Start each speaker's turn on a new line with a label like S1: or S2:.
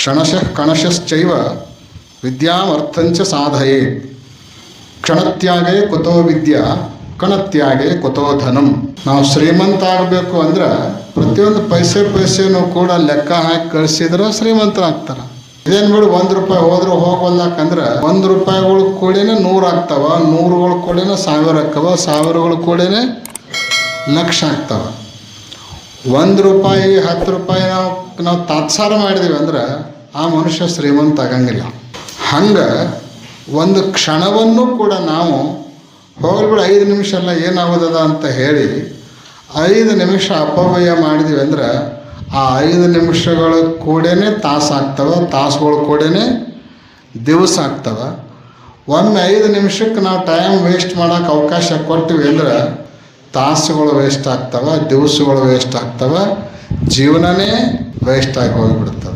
S1: ಕ್ಷಣಶಃ ಕಣಶಶ್ಚೈವ ವಿದ್ಯಾಮರ್ಥಂಚ ಸಾಧಯೇ ಕ್ಷಣತ್ಯಾಗೆ ಕುತೋ ವಿದ್ಯಾ ಕಣತ್ಯಾಗೆ ಕುತೋ ಧನಂ. ನಾವು ಶ್ರೀಮಂತ ಆಗಬೇಕು ಅಂದ್ರೆ ಪ್ರತಿಯೊಂದು ಪೈಸೆನೂ ಕೂಡ ಲೆಕ್ಕ ಹಾಕಿ ಕಳಿಸಿದ್ರೆ ಶ್ರೀಮಂತರಾಗ್ತಾರೆ. ಇದೇನು ಬಿಡು, 1 ರೂಪಾಯಿ ಹೋದ್ರೆ ಹೋಗಲ್ಲಕಂದ್ರೆ 1 ರೂಪಾಯಿಗಳು ಕೂಡಿನೇ 100 ಆಗ್ತಾವ, 100ಗಳು ಕೂಡಿನೇ 1000 ಆಗ್ತಾವ, 1000ಗಳು ಕೂಡಿನೇ ಲಕ್ಷ ಆಗ್ತಾವ. 1 ರೂಪಾಯಿ 10 ರೂಪಾಯಿ ನಾವು ತಾತ್ಸಾರ ಮಾಡಿದೀವಿ ಅಂದ್ರೆ ಆ ಮನುಷ್ಯ ಶ್ರೀಮಂತ ಆಗಂಗಿಲ್ಲ. ಹಂಗೆ ಒಂದು ಕ್ಷಣವನ್ನು ಕೂಡ ನಾವು ಹೋಗ್ಬಿಡು 5 ನಿಮಿಷ ಎಲ್ಲ ಏನಾಗೋದದ ಅಂತ ಹೇಳಿ 5 ನಿಮಿಷ ಅಪವ್ಯಯ ಮಾಡಿದ್ವಿ ಅಂದ್ರೆ ಆ 5 ನಿಮಿಷಗಳು ಕೂಡೇ ತಾಸಾಗ್ತವೆ, ತಾಸುಗಳು ಕೂಡೇ ದಿವಸ ಆಗ್ತವೆ. ಒಮ್ಮೆ 5 ನಿಮಿಷಕ್ಕೆ ನಾವು ಟೈಮ್ ವೇಸ್ಟ್ ಮಾಡೋಕೆ ಅವಕಾಶ ಕೊಟ್ಟಿವಿ ಅಂದ್ರೆ ತಾಸುಗಳು ವೇಸ್ಟ್ ಆಗ್ತವೆ, ದಿವಸಗಳು ವೇಸ್ಟ್ ಆಗ್ತವೆ, ಜೀವನನೇ ವೇಸ್ಟ್ ಆಗಿ ಹೋಗಿಬಿಡ್ತವೆ.